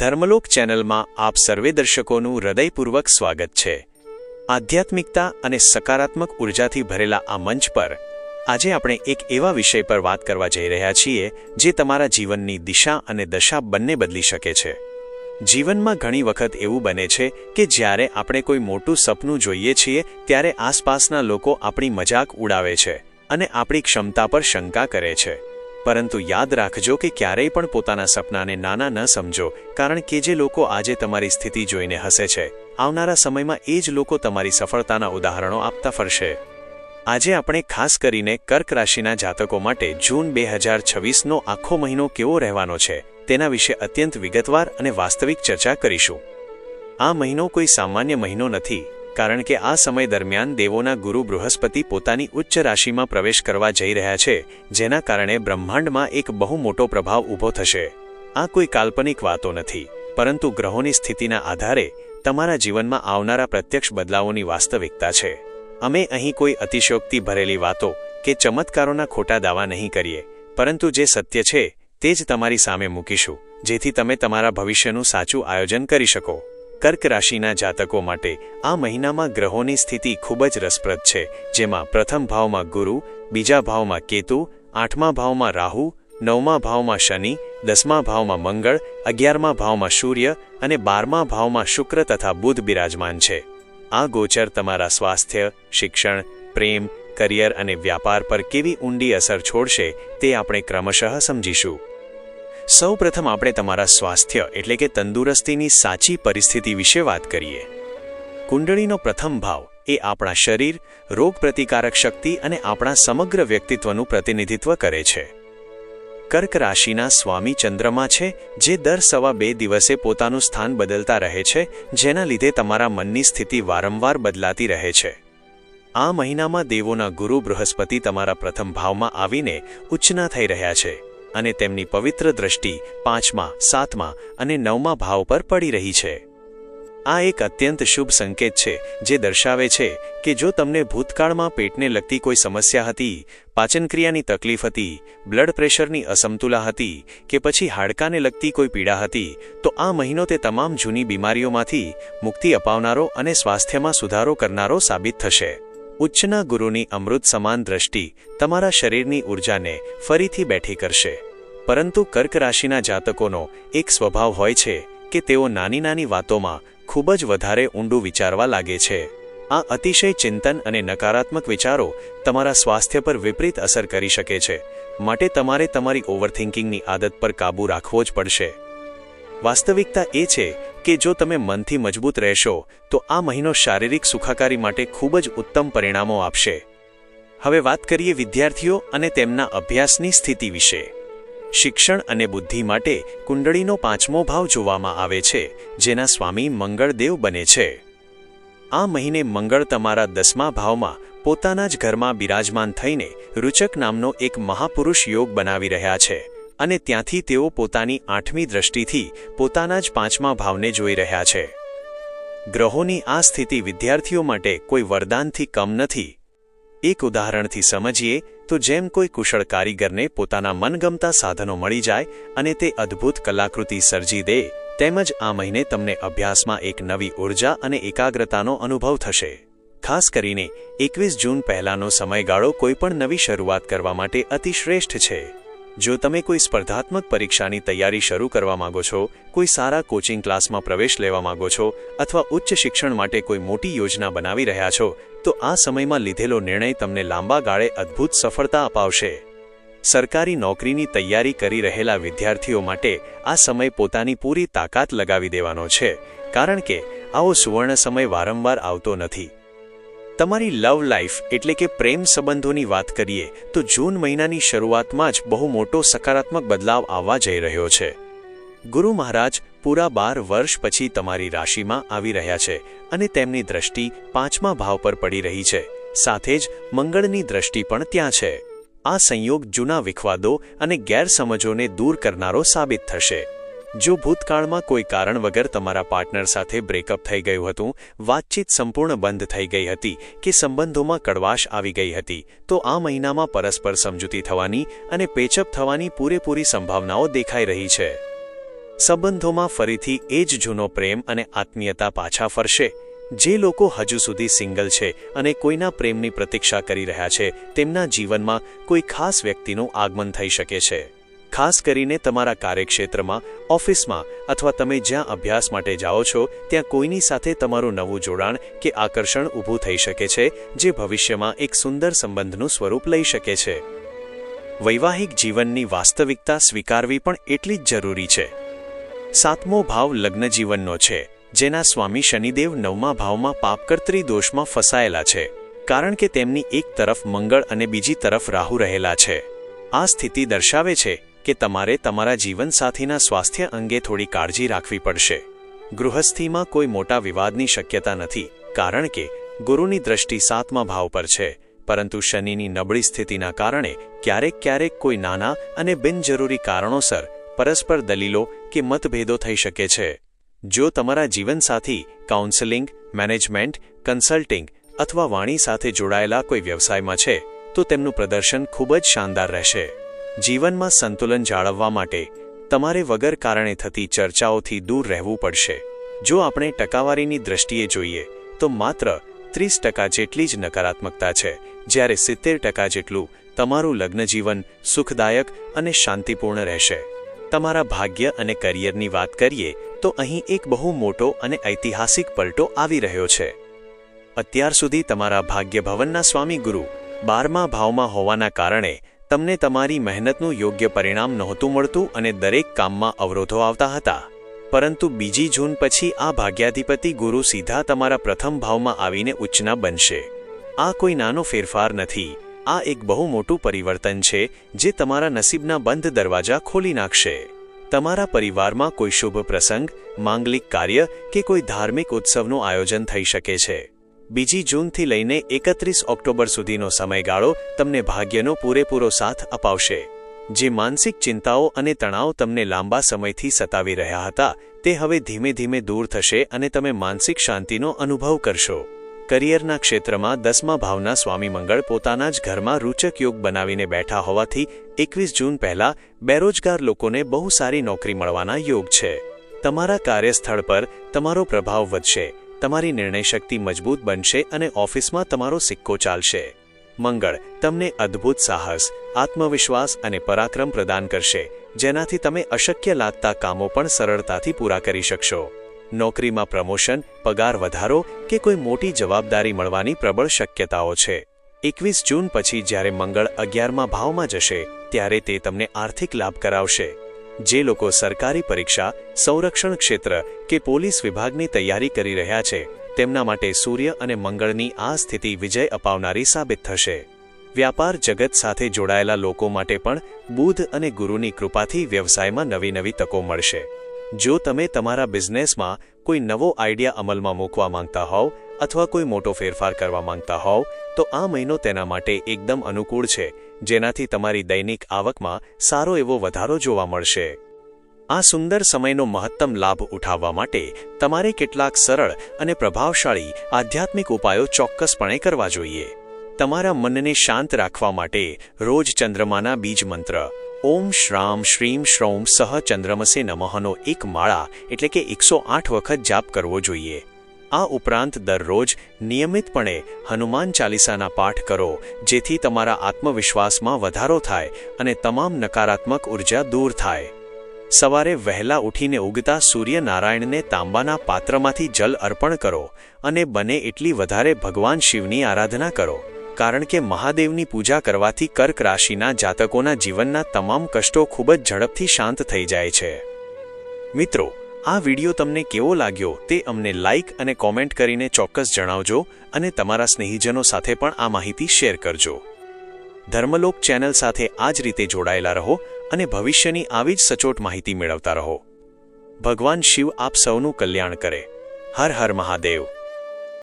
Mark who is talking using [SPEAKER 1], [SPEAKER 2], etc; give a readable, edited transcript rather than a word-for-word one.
[SPEAKER 1] ધર્મલોક ચેનલમાં આપ સર્વે દર્શકોનું હૃદયપૂર્વક સ્વાગત છે। આધ્યાત્મિકતા અને સકારાત્મક ઉર્જાથી ભરેલા આ મંચ પર આજે આપણે એક એવા વિષય પર વાત કરવા જઈ રહ્યા છીએ જે તમારા જીવનની દિશા અને દશા બંને બદલી શકે છે। જીવનમાં ઘણી વખત એવું બને છે કે જ્યારે આપણે કોઈ મોટું સપનું જોઈએ છીએ ત્યારે આસપાસના લોકો આપણી મજાક ઉડાવે છે અને આપણી ક્ષમતા પર શંકા કરે છે, પરંતુ યાદ રાખજો કે ક્યારેય પણ પોતાના સપનાને નાના ન સમજો, કારણ કે જે લોકો આજે તમારી સ્થિતિ જોઈને હસે છે, આવનારા સમયમાં એ જ લોકો તમારી સફળતાના ઉદાહરણો આપતા ફરશે। આજે આપણે ખાસ કરીને કર્ક રાશિના જાતકો માટે જૂન 2026નો આખો મહિનો કેવો રહેવાનો છે તેના વિશે અત્યંત વિગતવાર અને વાસ્તવિક ચર્ચા કરીશું। આ મહિનો કોઈ સામાન્ય મહિનો નથી, કારણ કે આ સમય દરમિયાન દેવોના ગુરુ બૃહસ્પતિ પોતાની ઉચ્ચ રાશિમાં પ્રવેશ કરવા જઈ રહ્યા છે, જેના કારણે બ્રહ્માંડમાં એક બહુ મોટો પ્રભાવ ઊભો થશે। આ કોઈ કાલ્પનિક વાતો નથી, પરંતુ ગ્રહોની સ્થિતિના આધારે તમારા જીવનમાં આવનારા પ્રત્યક્ષ બદલાવોની વાસ્તવિકતા છે। અમે અહીં કોઈ અતિશયોક્તિ ભરેલી વાતો કે ચમત્કારોના ખોટા દાવા નહીં કરીએ, પરંતુ જે સત્ય છે તે જ તમારી સામે મૂકીશું, જેથી તમે તમારા ભવિષ્યનું સાચું આયોજન કરી શકો। કર્ક રાશિના જાતકો માટે આ મહિનામાં ગ્રહોની સ્થિતિ ખૂબ જ રસપ્રદ છે, જેમાં પ્રથમ ભાવમાં ગુરુ, બીજા ભાવમાં કેતુ, 8મા ભાવમાં રાહુ, 9મા ભાવમાં શનિ, 10મા ભાવમાં મંગળ, 11મા ભાવમાં સૂર્ય અને 12મા ભાવમાં શુક્ર તથા બુધ બિરાજમાન છે। આ ગોચર તમારા સ્વાસ્થ્ય, શિક્ષણ, પ્રેમ, કરિયર અને વ્યાપાર પર કેવી ઊંડી અસર છોડશે તે આપણે ક્રમશઃ સમજીશું। સૌ પ્રથમ આપણે તમારા સ્વાસ્થ્ય એટલે કે તંદુરસ્તીની સાચી પરિસ્થિતિ વિશે વાત કરીએ। કુંડળીનો પ્રથમ ભાવ એ આપણા શરીર, રોગપ્રતિકારક શક્તિ અને આપણા સમગ્ર વ્યક્તિત્વનું પ્રતિનિધિત્વ કરે છે। કર્ક રાશિના સ્વામી ચંદ્રમા છે, જે દર સવા 2 દિવસે પોતાનું સ્થાન બદલતા રહે છે, જેના લીધે તમારા મનની સ્થિતિ વારંવાર બદલાતી રહે છે। આ મહિનામાં દેવોના ગુરુ બૃહસ્પતિ તમારા પ્રથમ ભાવમાં આવીને ઉચ્ચના થઈ રહ્યા છે અને તેમની પવિત્ર દ્રષ્ટિ 5મા, 7મા અને 9મા ભાવ પર પડી રહી છે। આ એક અત્યંત શુભ સંકેત છે, જે દર્શાવે છે કે જો તમને ભૂતકાળમાં પેટને લગતી કોઈ સમસ્યા હતી, પાચનક્રિયાની તકલીફ હતી, બ્લડ પ્રેશરની અસમતુલા હતી કે પછી હાડકાને લગતી કોઈ પીડા હતી, તો આ મહિનો તે તમામ જૂની બીમારીઓમાંથી મુક્તિ અપાવનારો અને સ્વાસ્થ્યમાં સુધારો કરનારો સાબિત થશે। ઉચ્ચના ગુરુની અમૃત સમાન દ્રષ્ટિ તમારા શરીરની ઊર્જાને ફરીથી બેઠી કરશે, પરંતુ કર્ક રાશિના જાતકોનો એક સ્વભાવ હોય છે કે તેઓ નાની નાની વાતોમાં ખૂબ જ વધારે ઊંડું વિચારવા લાગે છે। આ અતિશય ચિંતન અને નકારાત્મક વિચારો તમારા સ્વાસ્થ્ય પર વિપરીત અસર કરી શકે છે, માટે તમારે તમારી ઓવરથિંકિંગની આદત પર કાબૂ રાખવો જ પડશે। વાસ્તવિકતા એ છે કે જો તમે મનથી મજબૂત રહેશો તો આ મહિનો શારીરિક સુખાકારી માટે ખૂબ જ ઉત્તમ પરિણામો આપશે। હવે વાત કરીએ વિદ્યાર્થીઓ અને તેમના અભ્યાસની સ્થિતિ વિશે। શિક્ષણ અને બુદ્ધિ માટે કુંડળીનો 5મો ભાવ જોવામાં આવે છે, જેના સ્વામી મંગળદેવ બને છે। આ મહિને મંગળ તમારા 10મા ભાવમાં પોતાના જ ઘરમાં બિરાજમાન થઈને રુચક નામનો એક મહાપુરુષ યોગ બનાવી રહ્યા છે, અને ત્યાંથી તેઓ પોતાની 8મી દ્રષ્ટિથી પોતાના જ 5મા ભાવને જોઈ રહ્યા છે। ગ્રહોની આ સ્થિતિ વિદ્યાર્થીઓ માટે કોઈ વરદાનથી કમ નથી। એક ઉદાહરણથી સમજીએ તો જેમ કોઈ કુશળ કારીગરને પોતાના મનગમતા સાધનો મળી જાય અને તે અદ્ભુત કલાકૃતિ સર્જી દે, તેમજ આ મહિને તમને અભ્યાસમાં એક નવી ઊર્જા અને એકાગ્રતાનો અનુભવ થશે। ખાસ કરીને 21 જૂન પહેલાંનો સમયગાળો કોઈપણ નવી શરૂઆત કરવા માટે અતિશ્રેષ્ઠ છે। જો તમે કોઈ સ્પર્ધાત્મક પરીક્ષાની તૈયારી શરૂ કરવા માંગો છો, કોઈ સારા કોચિંગ ક્લાસમાં પ્રવેશ લેવા માંગો છો અથવા ઉચ્ચ શિક્ષણ માટે કોઈ મોટી યોજના બનાવી રહ્યા છો, તો આ સમયમાં લીધેલો નિર્ણય તમને લાંબા ગાળે અદ્ભુત સફળતા અપાવશે। સરકારી નોકરીની તૈયારી કરી રહેલા વિદ્યાર્થીઓ માટે આ સમય પોતાની પૂરી તાકાત લગાવી દેવાનો છે, કારણ કે આવો સુવર્ણ સમય વારંવાર આવતો નથી। તમારી લવ લાઈફ એટલે કે પ્રેમ સંબંધોની વાત કરીએ તો જૂન મહિનાની શરૂઆતમાં જ બહુ મોટો સકારાત્મક બદલાવ આવવા જઈ રહ્યો છે। ગુરુ મહારાજ પૂરા 12 વર્ષ પછી તમારી રાશિમાં આવી રહ્યા છે અને તેમની દ્રષ્ટિ 5મા ભાવ પર પડી રહી છે, સાથે જ મંગળની દ્રષ્ટિ પણ ત્યાં છે। આ સંયોગ જૂના વિખવાદો અને ગેરસમજોને દૂર કરનારો સાબિત થશે। જો ભૂતકાળમાં કોઈ કારણ વગર તમારા પાર્ટનર સાથે બ્રેકઅપ થઈ ગયું હતું, વાતચીત સંપૂર્ણ બંધ થઈ ગઈ હતી કે સંબંધોમાં કડવાશ આવી ગઈ હતી, તો આ મહિનામાં પરસ્પર સમજૂતી થવાની અને પેચઅપ થવાની પૂરેપૂરી સંભાવનાઓ દેખાઈ રહી છે। સંબંધોમાં ફરીથી એ જ જૂનો પ્રેમ અને આત્મીયતા પાછા ફરશે. જે લોકો હજુ સુધી સિંગલ છે અને કોઈના પ્રેમની પ્રતીક્ષા કરી રહ્યા છે, તેમના જીવનમાં કોઈ ખાસ વ્યક્તિનું આગમન થઈ શકે છે. ખાસ કરીને તમારા કાર્યક્ષેત્રમાં, ઓફિસમાં અથવા તમે જ્યાં અભ્યાસ માટે જાઓ છો ત્યાં કોઈની સાથે તમારું નવું જોડાણ કે આકર્ષણ ઊભું થઈ શકે છે, જે ભવિષ્યમાં એક સુંદર સંબંધનું સ્વરૂપ લઈ શકે છે. વૈવાહિક જીવનની વાસ્તવિકતા સ્વીકારવી પણ એટલી જ જરૂરી છે. 7મો ભાવ લગ્ન જીવનનો છે, જેના સ્વામી શનિદેવ 9મા ભાવમાં પાપકર્તરી દોષમાં ફસાયેલા છે, કારણ કે તેમની એક તરફ મંગળ અને બીજી તરફ રાહુ રહેલા છે. આ સ્થિતિ દર્શાવે છે કે તમારે તમારા જીવનસાથીના સ્વાસ્થ્ય અંગે થોડી કાળજી રાખવી પડશે. ગૃહસ્થીમાં કોઈ મોટા વિવાદની શક્યતા નથી, કારણ કે ગુરુની દ્રષ્ટિ 7મા ભાવ પર છે, પરંતુ શનિની નબળી સ્થિતિના કારણે ક્યારેક કોઈ નાના અને બિનજરૂરી કારણોસર પરસ્પર દલીલો કે મતભેદો થઈ શકે છે. જો તમારા જીવનસાથી કાઉન્સેલિંગ, મેનેજમેન્ટ, કન્સલ્ટિંગ અથવા વાણી સાથે જોડાયેલા કોઈ વ્યવસાયમાં છે, તો તેમનું પ્રદર્શન ખૂબ જ શાનદાર રહેશે. જીવનમાં સંતુલન જાળવવા માટે તમારે વગર કારણે થતી ચર્ચાઓથી દૂર રહેવું પડશે. જો આપણે ટકાવારીની દ્રષ્ટિએ જોઈએ તો માત્ર 30% જેટલી જ નકારાત્મકતા છે, જ્યારે 70% જેટલું તમારું લગ્નજીવન સુખદાયક અને શાંતિપૂર્ણ રહેશે. તમારા ભાગ્ય અને કરિયરની વાત કરીએ તો અહીં એક બહુ મોટો અને ઐતિહાસિક પલટો આવી રહ્યો છે. અત્યાર સુધી તમારા ભાગ્ય ભવનના સ્વામી ગુરુ 12મા ભાવમાં હોવાના કારણે તમને તમારી મહેનતનું યોગ્ય પરિણામ નહોતું મળતું અને દરેક કામમાં અવરોધો આવતા હતા. પરંતુ 2 જૂન પછી આ ભાગ્યાધિપતિ ગુરુ સીધા તમારા પ્રથમ ભાવમાં આવીને ઉચ્ચના બનશે. આ કોઈ નાનો ફેરફાર નથી, આ એક બહુ મોટું પરિવર્તન છે જે તમારા નસીબના બંધ દરવાજા ખોલી નાખશે. તમારા પરિવારમાં કોઈ શુભ પ્રસંગ, માંગલિક કાર્ય કે કોઈ ધાર્મિક ઉત્સવનું આયોજન થઈ શકે છે. 2 જૂનથી લઈને 31 ઓક્ટોબર સુધીનો સમયગાળો તમને ભાગ્યનો પૂરેપૂરો સાથ અપાવશે. જે માનસિક ચિંતાઓ અને તણાવ તમને લાંબા સમયથી સતાવી રહ્યા હતા, તે હવે ધીમે ધીમે દૂર થશે અને તમે માનસિક શાંતિનો અનુભવ કરશો. કરિયરના ક્ષેત્રમાં 10મા ભાવના સ્વામી મંગળ પોતાના જ ઘરમાં રૂચક યોગ બનાવીને બેઠા હોવાથી 21 જૂન પહેલાં બેરોજગાર લોકોને બહુ સારી નોકરી મળવાના યોગ છે. તમારા કાર્યસ્થળ પર તમારો પ્રભાવ વધશે, તમારી નિર્ણય શક્તિ મજબૂત બનશે અને ઓફિસમાં તમારો સિક્કો ચાલશે. મંગળ તમને અદ્ભુત સાહસ, આત્મવિશ્વાસ અને પરાક્રમ પ્રદાન કરશે, જેનાથી તમે અશક્ય લાગતા કામો પણ સરળતાથી પૂરા કરી શકશો. નોકરીમાં પ્રમોશન, પગાર વધારો કે કોઈ મોટી જવાબદારી મળવાની પ્રબળ શક્યતાઓ છે. 21 જૂન પછી જ્યારે મંગળ 11મા ભાવમાં જશે, ત્યારે તે તમને આર્થિક લાભ કરાવશે. જે લોકો સરકારી પરીક્ષા, સંરક્ષણ ક્ષેત્ર કે પોલીસ વિભાગની તૈયારી કરી રહ્યા છે, તેમના માટે સૂર્ય અને મંગળની આ સ્થિતિ વિજય અપાવનારી સાબિત થશે. વ્યાપાર જગત સાથે જોડાયેલા લોકો માટે પણ બુધ અને ગુરુની કૃપાથી વ્યવસાયમાં નવી તકો મળશે. જો તમે તમારા બિઝનેસમાં કોઈ નવો આઈડિયા અમલમાં મૂકવા માંગતા હોવ અથવા કોઈ મોટો ફેરફાર કરવા માંગતા હોવ, તો આ મહિનો તેના માટે એકદમ અનુકૂળ છે, જેનાથી તમારી દૈનિક આવકમાં સારો એવો વધારો જોવા મળશે. આ સુંદર સમયનો મહત્તમ લાભ ઉઠાવવા માટે તમારે કેટલાક સરળ અને પ્રભાવશાળી આધ્યાત્મિક ઉપાયો ચોક્કસપણે કરવા જોઈએ. તમારા મનને શાંત રાખવા માટે રોજ ચંદ્રમાના બીજ મંત્ર ઓમ શ્રામ શ્રીમ શ્રૌમ સહ ચંદ્રમસે નમઃનો એક માળા એટલે કે 108 વખત જાપ કરવો જોઈએ. આ ઉપરાંત દરરોજ નિયમિતપણે હનુમાન ચાલીસાના પાઠ કરો, જેથી તમારા આત્મવિશ્વાસમાં વધારો થાય અને તમામ નકારાત્મક ઉર્જા દૂર થાય. સવારે વહેલા ઉઠીને ઉગતા સૂર્યનારાયણને તાંબાના પાત્રમાંથી જલ અર્પણ કરો અને બને એટલી વધારે ભગવાન શિવની આરાધના કરો, કારણ કે મહાદેવની પૂજા કરવાથી કર્ક રાશિના જાતકોના જીવનના તમામ કષ્ટો ખૂબ જ ઝડપથી શાંત થઈ જાય છે. મિત્રો, આ વિડિયો તમને કેવો લાગ્યો તે અમને લાઇક અને કોમેન્ટ કરીને ચોક્કસ જણાવજો અને તમારા સ્નેહીજનો સાથે પણ આ માહિતી શેર કરજો. ધર્મલોક ચેનલ સાથે આ જ રીતે જોડાયેલા રહો અને ભવિષ્યની આવી જ સચોટ માહિતી મેળવતા રહો. ભગવાન શિવ આપ સૌનું કલ્યાણ કરે. હર હર મહાદેવ.